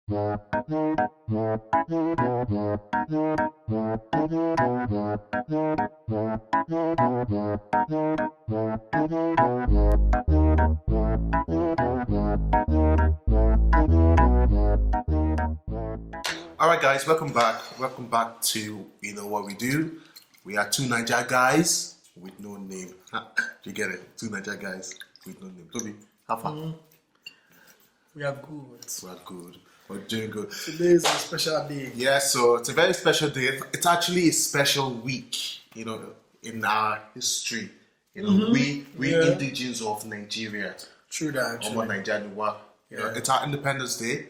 All right, guys, welcome back. Welcome back to what we do. We are two Niger guys with no name. You get it? Two Niger guys with no name. Toby, how far? We are good. We are good. We're doing good. Today is a special day. Yeah, so it's a very special day. It's actually a special week, in our history. We indigenous of Nigeria. True that. Nigerian. It's our Independence Day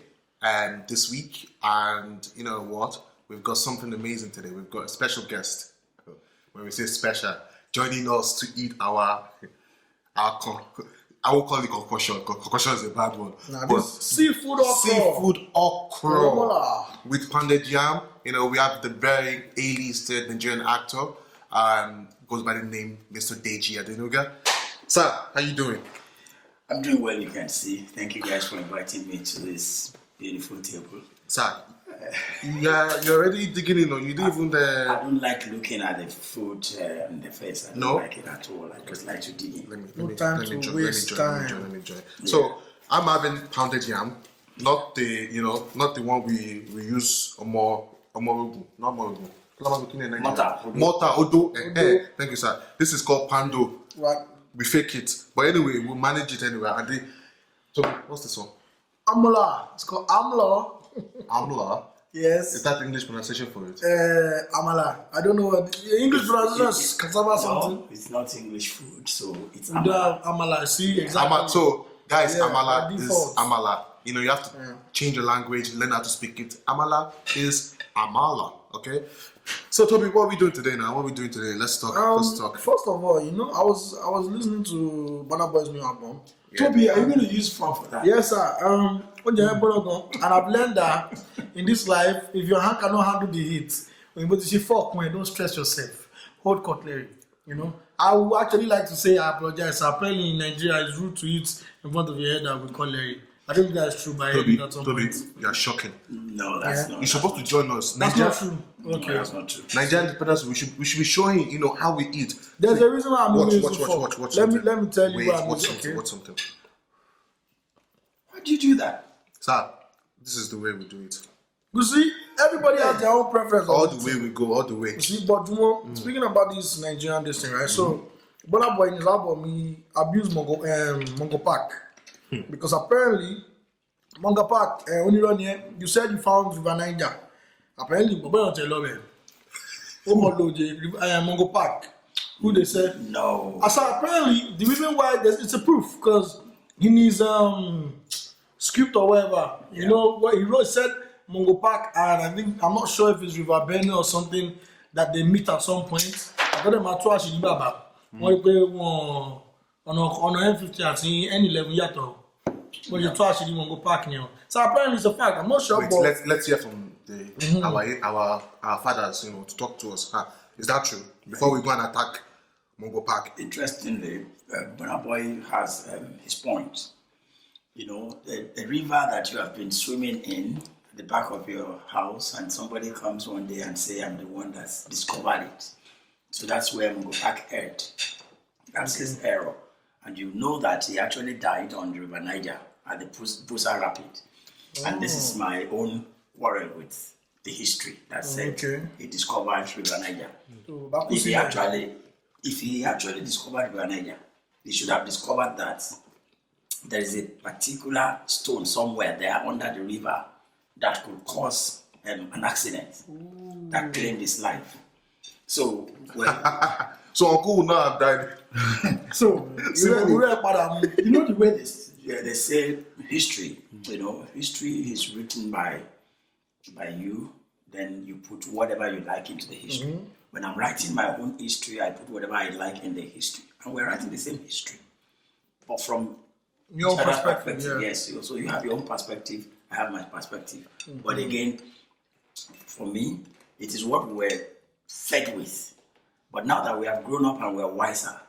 this week, and you know what? We've got something amazing today. We've got a special guest. When we say special, joining us to eat I won't call it concoction. Concoction is a bad one. But seafood okra. Seafood okra with pounded yam. We have the very A-listed Nigerian actor. Goes by the name Mr. Deji Adenuga. Sir, how you doing? I'm doing well, you can see. Thank you guys for inviting me to this beautiful table. Sir, you're already digging in, or you didn't even... I don't like looking at the food in the face. I don't like it at all. I just like to dig in. Let me join. Yeah. So, I'm having pounded yam, not the one we use Mota, Odo. Thank you, sir. This is called pando. What? We fake it, but anyway, we'll manage it anyway. So, what's this one? Amla. It's called amla. Amla. Yes. Is that the English pronunciation for it? Amala. I don't know what the English pronunciation is. Cassava something. No, it's not English food, so it's amala. Amala. See exactly. So, guys, amala is amala. You have to change your language, learn how to speak it. Amala is amala. Okay. So Toby, what are we doing today now? What are we doing today? Let's talk. First of all, I was listening to Burna Boy's new album. Yeah. Toby, are you going to use fun for that? Yes, sir. And I've learned that in this life, if your hand cannot handle the heat, when you see fuck, when you don't stress yourself, hold cutlery. I would actually like to say I apologize. Apparently in Nigeria, it's rude to eat in front of your head that we cutlery. I don't think that's true by Toby, you are shocking. No, that's not. You're supposed to join us. That's not true. Okay. No, that's not true. Nigerian independence, we should be showing, how we eat. There's a reason why I'm watch let me tell you why I'm watch something. Why do you do that? Sir, this is the way we do it. You see, everybody has their own preference. All the way we go, all the way. You see, but speaking about this Nigerian thing, right? So, Burna Boy in his album, he abused Mongo Park. Because apparently, Mongo Park, you said you found River Niger. Apparently, Mongo Park, who they said no. So apparently, the reason why it's a proof because in his script or whatever, you know what he wrote said Mongo Park, and I'm not sure if it's River Benue or something that they meet at some point. I got them at Tuashi Baba. On M50 at N11 yato. But you Tuashi Mongo Park now. So apparently it's a fact. I'm not sure. Wait, but let's hear from our fathers, to talk to us. Is that true? Before we go and attack Mongo Park. Interestingly, Burna Boy has his point. The river that you have been swimming in at the back of your house, and somebody comes one day and say, "I'm the one that's discovered it." So that's where Mongo Park erred. That's his error, and you know that he actually died on the River Niger at the Busa Rapid. And this is my own quarrel with the history that said he discovered River Niger. If he actually discovered River Niger, he should have discovered that there is a particular stone somewhere there under the river that could cause an accident that claimed his life. So, so Uncle would not have died. So, you know the way they say history. History is written by you. Then you put whatever you like into the history. When I'm writing my own history, I put whatever I like in the history, and we're writing the same history, but from your perspective. Yes. So you have your own perspective. I have my perspective. But again, for me, it is what we're fed with. But now that we have grown up and we're wiser,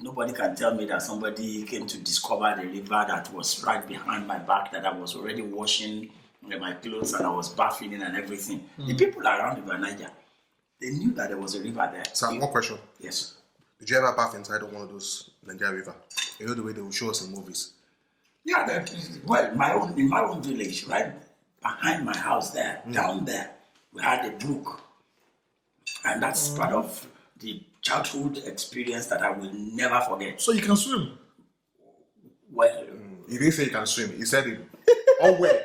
nobody can tell me that somebody came to discover the river that was right behind my back that I was already washing my clothes and I was bathing in and everything. The people around the River Niger, they knew that there was a river there. So, one question. Yes. Did you ever bath inside of one of those Nigeria river? You know the way they will show us in movies? Yeah, well, in my own village, right behind my house there, down there, we had a brook. And that's part of the childhood experience that I will never forget. So you can swim? Well, He didn't say he can swim. He said it. Oh, wait.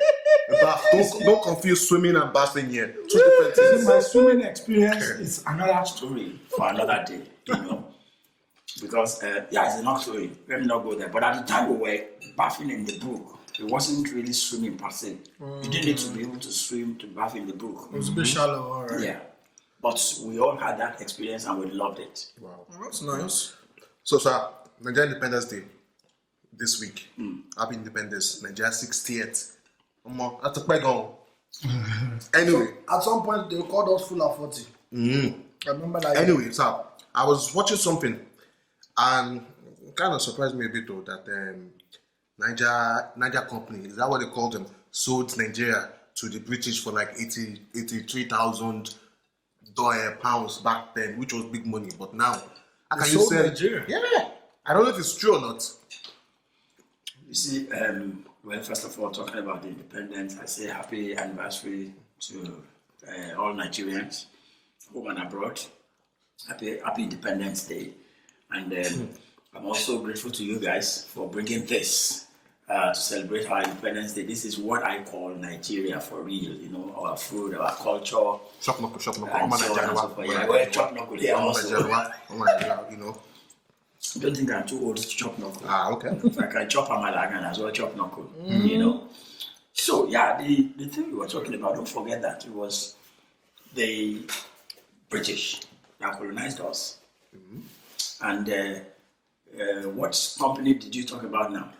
Bath. Don't confuse swimming and bathing here. Two different things. My swimming experience is another story. story for another day, you know. Because, it's enough story. Let me not go there. But at the time we were bathing in the brook, it wasn't really swimming per se. You didn't need to be able to swim to bath in the brook. It was a bit shallow, all right. Yeah. But we all had that experience and we loved it. Wow. That's nice. So, sir, Nigerian Independence Day this week. Happy Independence, Nigeria 60th. That's a quite gone. Anyway. At some point, they called us full of 40. I remember that. Anyway, sir, I was watching something and it kind of surprised me a bit though that Niger company, is that what they called them, sold Nigeria to the British for like 83,000 pounds back then, which was big money. But now, how can you sold say Nigeria? Yeah, I don't know if it's true or not. You see, well, first of all, talking about the independence, I say happy anniversary to all Nigerians, home and abroad. Happy Independence Day. And I'm also grateful to you guys for bringing this to celebrate our Independence Day. This is what I call Nigeria for real, you know, our food, our culture. Shop knuckle. And so on and so forth. Yeah, well, chop knuckle here also. You know. I don't think I'm too old to chop knuckle. Ah, okay. If I can chop amala, I can as well chop knuckle, you know. So, yeah, the thing we were talking about, don't forget that it was the British that colonized us. And what company did you talk about now?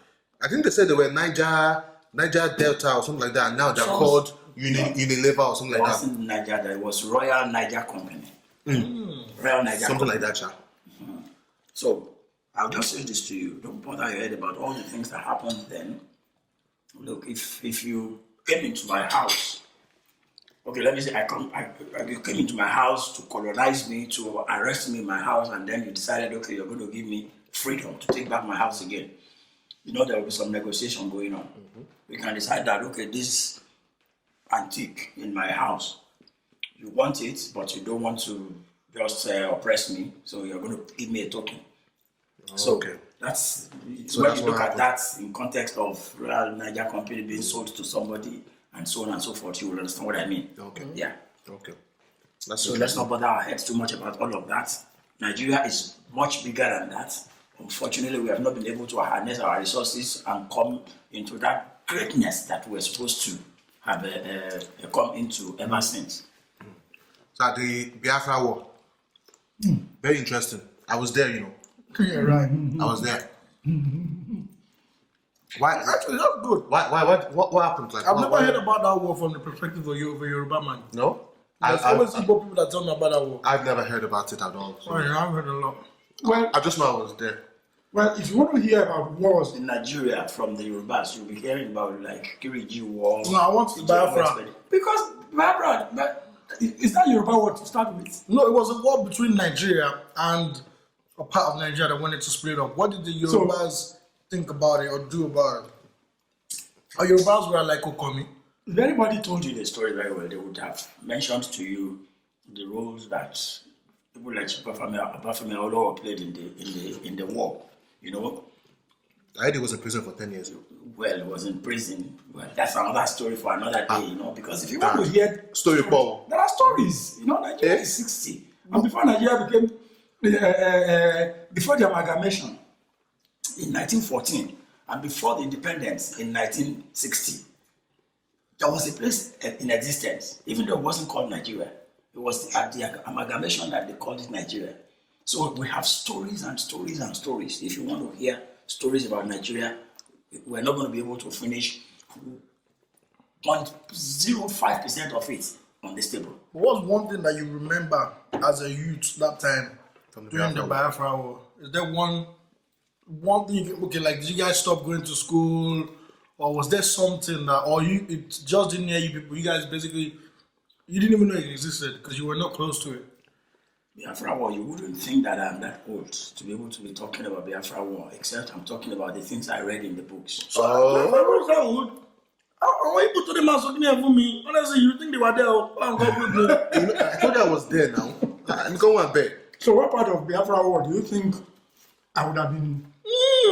I think they said they were Niger Delta or something like that. And now they're called Unilever or something It like that. wasn't Niger, there was Royal Niger Company. Royal Niger Something Company. like that, sir. So, I'll just say this to you. Don't bother your head about all the things that happened then. Look, if you came into my house, okay, let me say you came into my house to colonize me, to arrest me in my house, and then you decided, okay, you're going to give me freedom to take back my house again. You know, there will be some negotiation going on. We can decide that, okay, this antique in my house, you want it, but you don't want to just oppress me, so you're going to give me a token. So okay. that's So when that's you what look at happened. that in context of Royal Niger Company being sold to somebody and so on and so forth, you will understand what I mean. Okay. Yeah. Okay. That's So let's not bother our heads too much about all of that. Nigeria is much bigger than that. Unfortunately, we have not been able to harness our resources and come into that greatness that we're supposed to have come into ever since. So the Biafra War. Very interesting. I was there, you know. Yeah, right. I was there. Why? Actually, that's good. What happened? Like, I've never heard about that war from the perspective of Yoruba man. No, There's always Igbo people that tell me about that war. I've never heard about it at all. So Oh, yeah, I've heard a lot. Well, I just know I was there. well, if you want to hear about wars, In Nigeria, from the Yorubas, you'll be hearing about like Kiriji War. No, I want Biafra. Because Biafra, but is that Yoruba word to start with? No, it was a war between Nigeria and a part of Nigeria that wanted to split up. What did the Yorubas think about it or do about it? Our Yorubas were like Okomi. if anybody told you the story very well, they would have mentioned to you the roles that people like Abafemi Awolowo played in the war. You know, I heard he was in prison for 10 years. well, he was in prison. Well, that's another story for another day. You know, because if you want Want to hear Story Paul. There are stories. You know, Nigeria is 60. And before Nigeria became, before the amalgamation, in 1914 and before the independence in 1960, there was a place in existence, even though it wasn't called Nigeria. It was at the amalgamation that they called it Nigeria. So we have stories and stories and stories. If you want to hear stories about Nigeria, we're not going to be able to finish 0.05% of it on this table. What's one thing that you remember as a youth that time From the during the Biafra Biafra war? Is there one thing you can, okay, like did you guys stop going to school or was there something that, or it just didn't hear you people? You guys basically, you didn't even know it existed because you were not close to it. Biafra War, you wouldn't think that I'm that old to be able to be talking about Biafra War, except I'm talking about the things I read in the books. So, I was that old. I want you to them as looking here for me. Honestly, you think they were there? I'm going with me. I told you I was there now. I'm going to bed. So what part of Biafra War do you think I would have been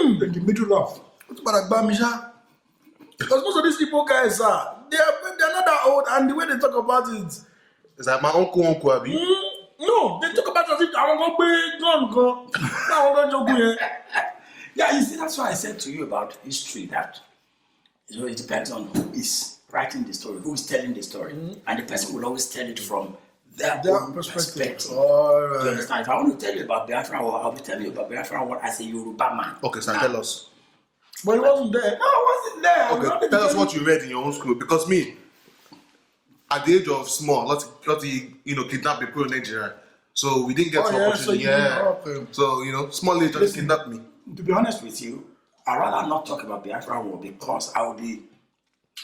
in the middle of? What's about Bamisha? Because most of these people guys they're not that old, and the way they talk about it, It's like my uncle, Abi. no, they talk about it as if I want to go. Yeah, you see, that's why I said to you about history that it depends on who is writing the story, who is telling the story, and the person will always tell it from their own perspective. All right. You understand? If I want to tell you about Biafra War, I'll be telling you about Biafra War as a Yoruba man. Okay, so tell us. But it wasn't there. No, I wasn't there. Okay, tell us what you read in your own school. Because me, at the age of small, lots kidnapped people in Nigeria. So we didn't get to opportunity. So, small age just kidnapped me. To be honest with you, I'd rather not talk about Biafra War because I would be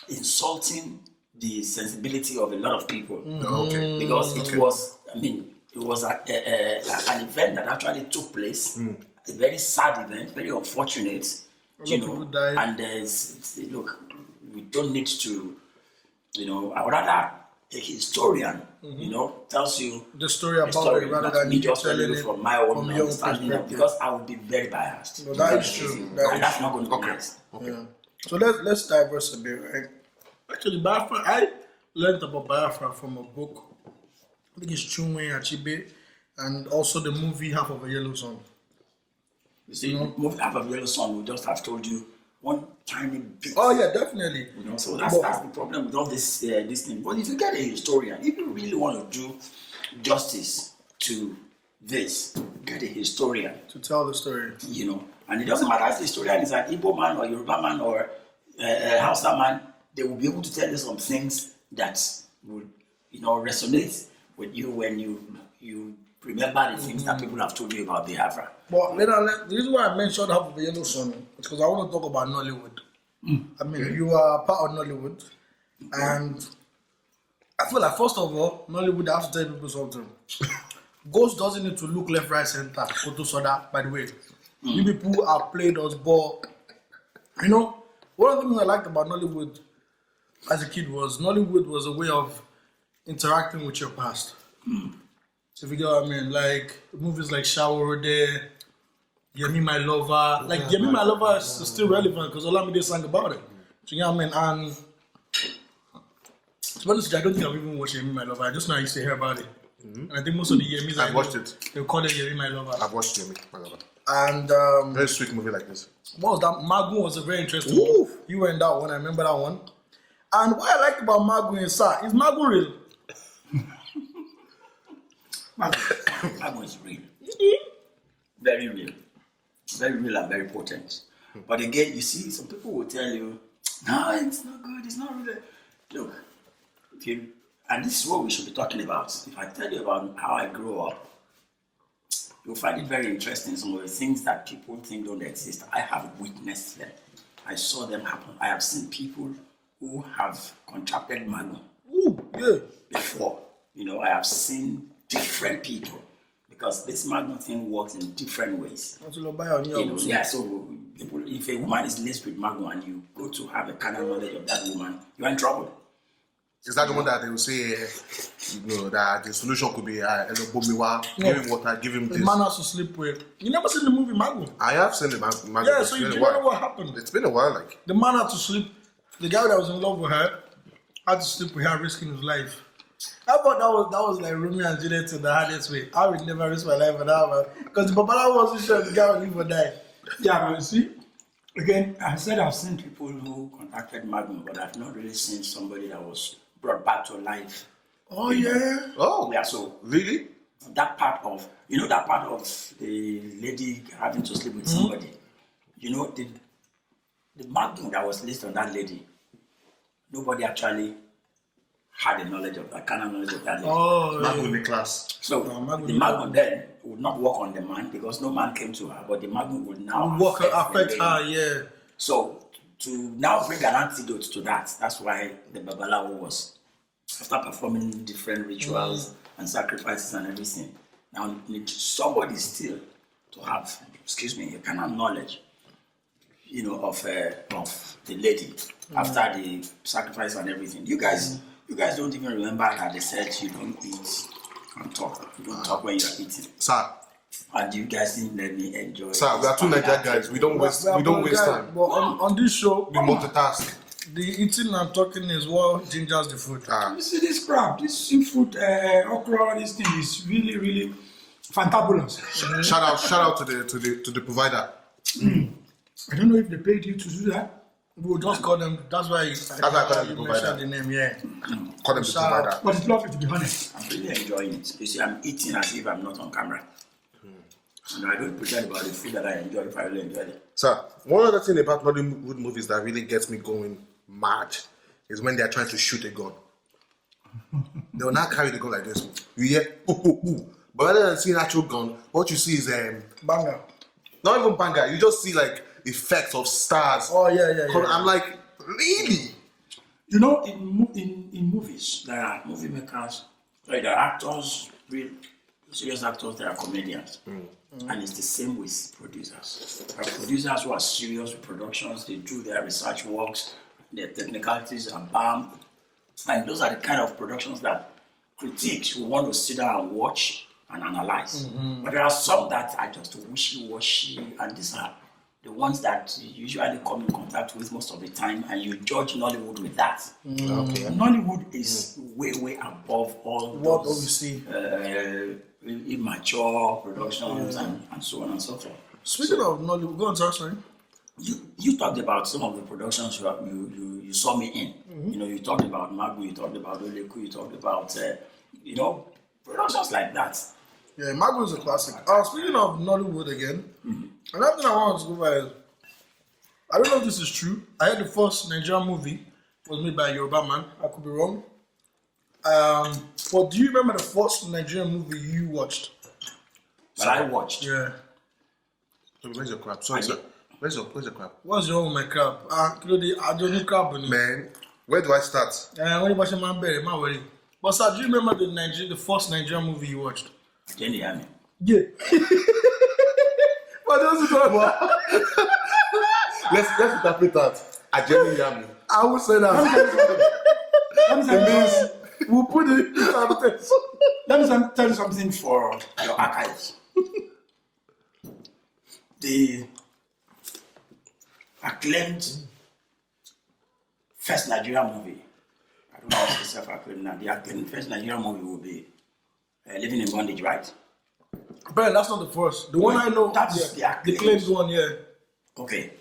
insulting the sensibility of a lot of people. Okay. Because it was an event that actually took place, a very sad event, very unfortunate, people died. And look, we don't need to, I would rather a historian, tells you the story about story, it rather not than me just telling telling you it from my own from your understanding, perspective. because I would be very biased. No, that is true. And that's not going to be nice. Okay. Yeah. So let's diverse a bit, right? Actually, Biafra, I learned about Biafra from a book. I think it's Chinwe Achebe, and also the movie Half of a Yellow Sun. You see, moving Half of Yellow Sun, we just have told you one tiny bit. Oh yeah, definitely. So that's the problem with all this thing. But if you get a historian, if you really want to do justice to this, get a historian. To tell the story. And it doesn't matter if the historian is an Igbo man or Yoruba man or a Hausa man, they will be able to tell you some things that would, resonate with you when you remember the things that people have told you about Biafra. But the reason why I mentioned Half of a Yellow Sun is because I want to talk about Nollywood. I mean, you are part of Nollywood, and I feel like, first of all, Nollywood, I have to tell people something. Ghost doesn't need to look left, right, center. Koto Soda, by the way. You people have played us ball. One of the things I liked about Nollywood as a kid was Nollywood was a way of interacting with your past. So if you get what I mean, like movies like Shower Day, Yemi My Lover, like Yemi My Lover is still relevant because Olamide sang about it. So you know what I mean? And to be honest, I don't think I've even watched Yemi My Lover. I just know I used to hear about it. And I think most of the Yemis I've watched it. They call it Yemi My Lover. I've watched Yemi My Lover. And Very sweet movie like this. what was that? Magu was a very interesting one. You were in that one, I remember that one. And what I liked about Magu is Magu real? Magu is real. Very real. Very real and very potent. But again, you see, some people will tell you, no, it's not good, it's not really. Look, and this is what we should be talking about. If I tell you about how I grew up, you'll find it very interesting. Some of the things that people think don't exist, I have witnessed them. I saw them happen. I have seen people who have contracted Magu before. I have seen different people because this Magu thing works in different ways. Yeah, so if a woman is laced with Magu and you go to have a carnal knowledge of that woman, you're in trouble. Is that the one that they will say, that the solution could be give him water, give him The this? man has to sleep with. You never seen the movie Magu? I have seen the Magu. Yeah, so you don't know what happened. It's been a while, like. The man had to sleep. The guy that was in love with her had to sleep with her, risking his life. I thought that was like Romeo and Juliet in the hardest way. I would never risk my life for that, man. Because the Babala wasn't sure the guy would live or die. Yeah, but you see, again, I said I've seen people who contracted Magu, but I've not really seen somebody that was brought back to life. Oh, yeah? Oh, Yeah, so really? that part of the lady having to sleep with somebody, the Magu that was listed on that lady, nobody actually had a knowledge of that, kind of knowledge of that lady. Oh, Magu in the class. So the Magu then would not work on the man because no man came to her, but the Magu would now affect her, yeah. So to now bring an antidote to that. That's why the Babalawo was, after performing different rituals and sacrifices and everything, now need somebody still to have, a kind of knowledge, of the lady after the sacrifice and everything. You guys don't even remember that they said you don't eat and talk. You don't talk when you're eating. Sir. And you guys didn't let me enjoy. Sir, we are two Nigerian guys. We don't waste time. But on this show, we multitask. The eating and talking is what gingers the food. You see this crab, this seafood, okra, this thing is really, really fantabulous. Shout out to the provider. I don't know if they paid you to do that. We'll just call them. That's why you mentioned the name. Yeah. Call them the provider. But it's lovely, to be honest. I'm really enjoying it. You see, I'm eating as if I'm not on camera. I don't pretend about the food that I enjoy if I really enjoy it. Sir, one other thing about Nollywood movies that really gets me going mad is when they're trying to shoot a gun. They will not carry the gun like this. You hear, ooh, ooh, ooh. But rather than seeing actual gun, what you see is banger. Not even banger. You just see like effects of stars. Oh yeah. I'm like, really? In movies, there are movie makers, there are actors, real serious actors, there are comedians. And it's the same with producers. There are producers who are serious with productions, they do their research works, their technicalities are bam. And those are the kind of productions that critics will want to sit down and watch and analyze. But there are some that are just wishy-washy, and these are the ones that you usually come in contact with most of the time, and you judge Nollywood with that. Okay. Nollywood is way above all what those, we see. Immature productions and so on and so forth. Speaking of Nollywood, go on, sorry. You talked about some of the productions you saw me in. You talked about Magu, you talked about Oleku, you talked about productions like that. Yeah, Magu is a classic. Speaking of Nollywood again, another thing I want to go by is, I don't know if this is true. I heard the first Nigerian movie was made by a Yoruba man. I could be wrong. But do you remember the first Nigerian movie you watched? That I watched? Yeah. Where's your crab? Sorry, sir. Where's your crab? What's your own, my crab? I don't know crab. Man, where do I start? When you watch a man berry, my worry. But sir, do you remember the first Nigerian movie you watched? Jenny Yami. Yeah. What does it talk? Let's interpret that. Jenny Yami. I would say that. It means we'll put it in context. Let me tell you something for your archives. The acclaimed first Nigerian movie, I don't know if it's self-acclaimed now, the acclaimed first Nigerian movie will be Living in Bondage, right? But that's not the first. The one I know, that's the claimed one, yeah. Okay.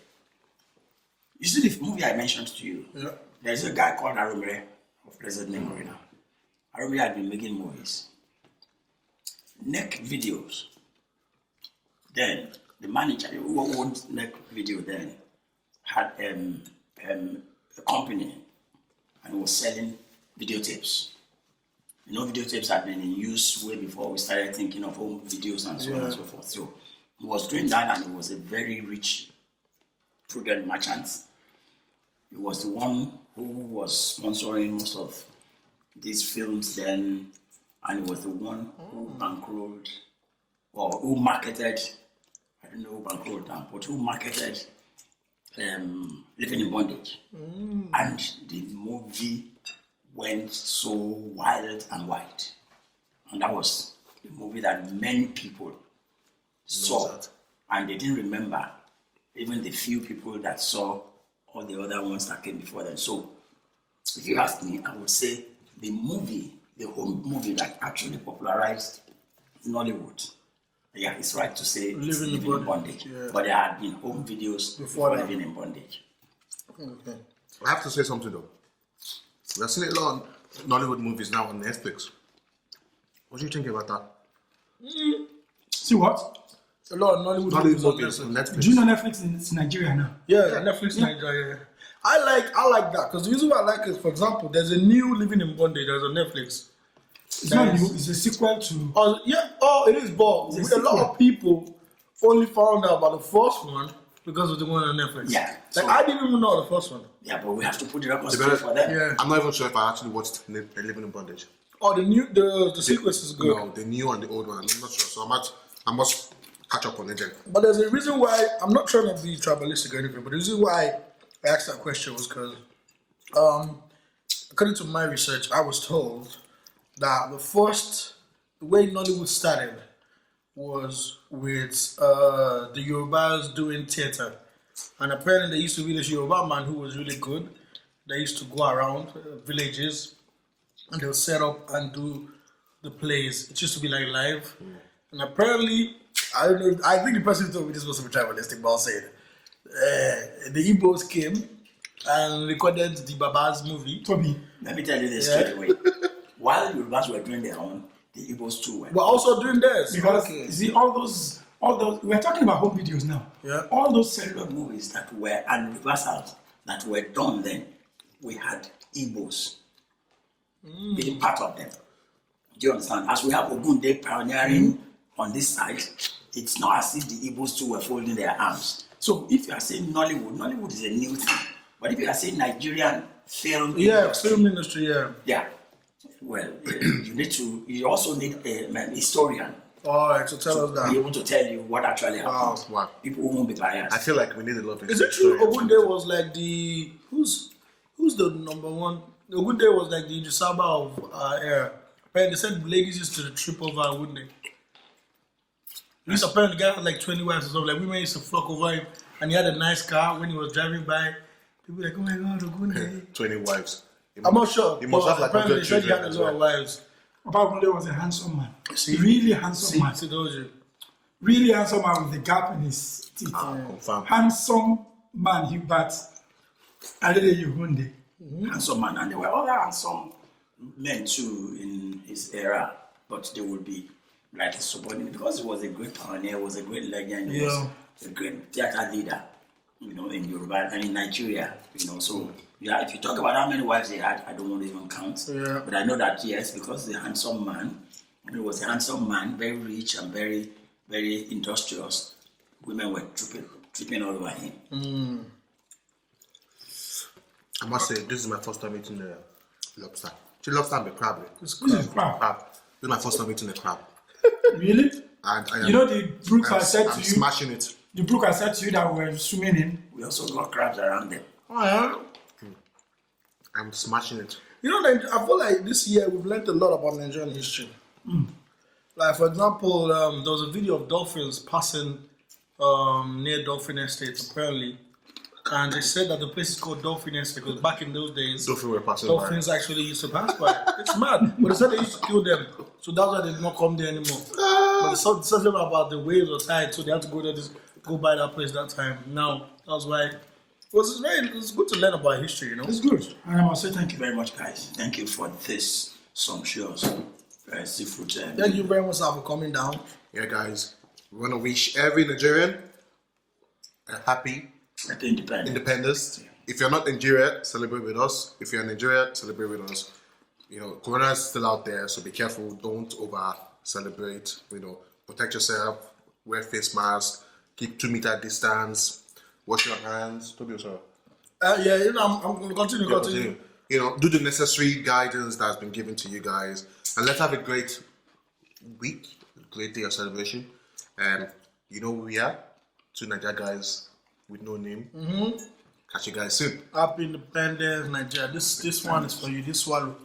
You see the movie I mentioned to you? Yeah. There's a guy called Arumire of blessed memory now. Arumire had been making movies. Neck videos. Then the manager who owned Neck Video then had a company and was selling videotapes. Videotapes had been in use way before we started thinking of home videos and so on and so forth. So he was doing that, and he was a very rich, prudent merchant. He was the one who was sponsoring most of these films then, and he was the one who bankrolled or who marketed, I don't know who bankrolled them, but who marketed Living in Bondage. And the movie went so wild and wide. And that was the movie that many people saw, and they didn't remember even the few people that saw all the other ones that came before them. So if you ask me, I would say the home movie that actually popularized Nollywood, yeah, it's right to say Living in Bondage. Yeah. But there had been home videos before Living in Bondage. Okay. I have to say something though. We're seeing a lot of Nollywood movies now on Netflix. What do you think about that? See what? A lot of Nollywood movies on Netflix. Do you know Netflix is Nigeria now? Yeah, Netflix Nigeria. I like that because the reason why I like it, for example, there's a new Living in Bondage. There's on Netflix. It's not new. It's a sequel to. It is. But a lot of people only found out about the first one because of the one on Netflix. Yeah. Like So- I didn't even know the first one. Yeah, but we have to put the record To be straight honest, for them. Yeah. I'm not even sure if I actually watched Living in Bondage. Oh, the sequence is good. No, the new and the old one. I'm not sure. So I must catch up on it then. But there's a reason why I'm not trying to be tribalistic or anything, but the reason why I asked that question was because, according to my research, I was told that the way Nollywood started was with the Yorubas doing theatre, and apparently they used to be this Yoruba man who was really good. They used to go around villages, and they'll set up and do the plays. It used to be like live, and apparently, I don't know. I think the person who told me this was tribalistic, but I'll say it. The Igbos came and recorded the Baba's movie. Toby. Let me tell you this straight away. While Yorubas were doing their own, the Igbos too were. We're also doing this. Because you see all those we're talking about home videos now. Yeah. All those Cellular movies that were and reversals that were done then, we had Igbos being part of them. Do you understand? As we have Ogunde pioneering on this side, it's not as if the Igbos too were folding their arms. So if you are saying Nollywood is a new thing. But if you are saying Nigerian film industry, film industry, yeah. yeah, well, you also need a historian All right, so tell us be that. able to tell you what actually happened. Wow. People who won't be biased. I feel like we need a lot of Is it true Ogunde was like the who's the number one? Ogunde was like the Idrisaba of air. Apparently, they said ladies used to trip over Ogunde. He used to apparently the guy had like 20 wives or something. Like women used to flock over him, and he had a nice car when he was driving by. People were like, oh my God, Ogunde. 20 wives. I'm not sure. He must but have like apparently 100 they said he had children a as lot of well. wives. Obagunde was a handsome man. Really handsome man. See those you. Really handsome man with a gap in his teeth. Confirm. Handsome man, Hubert Adede Hunde. Handsome man, and there were other handsome men too in his era, but they would be like a subordinate because he was a great pioneer, was a great legend, he was a great theater leader, in Yoruba and in Nigeria, So yeah, if you talk about how many wives he had, I don't want to even count. Yeah. But I know that yes, because he's a handsome man, he was a handsome man, very rich and very, very industrious. Women were tripping all over him. I must say, this is my first time eating the lobster. The lobster and the crab. It's This is crap. crap. This is my first time eating the crab. Really? And I am, You know the brook I said I'm to you. smashing it. The brook I said to you that we were swimming in. We also got crabs around them. Oh, yeah. I'm smashing it. I feel like this year we've learned a lot about Nigerian history. Like, for example, there was a video of dolphins passing near Dolphin Estate, apparently. And they said that the place is called Dolphin Estate because back in those days, Dolphin were passing by. dolphins actually used to pass by. It's mad. But they said they used to kill them. So that's why they did not come there anymore. But they said something about the waves or tide, so they had to go by that place that time. Now, that's why it was good to learn about history, It's good. And I must say thank Thank you. you very much, guys. Thank you for this sumptuous seafood. Thank you very much for coming down. Yeah, guys. We want to wish every Nigerian a happy Independence. If you're not Nigeria, celebrate with us. If you're in Nigeria, celebrate with us. Corona is still out there, so be careful. Don't over celebrate. Protect yourself. Wear face masks. Keep 2 meter distance. Wash your hands. Toby, sorry. I'm going to continue. Do the necessary guidance that's been given to you guys, and let's have a great week, great day of celebration. You know who we are? 2 Nigeria guys with no name. Catch you guys soon. Happy Independence, Nigeria. This one is for you. This swallow.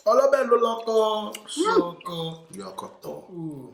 Olobelo loko, soko. You are cut off. Ooh.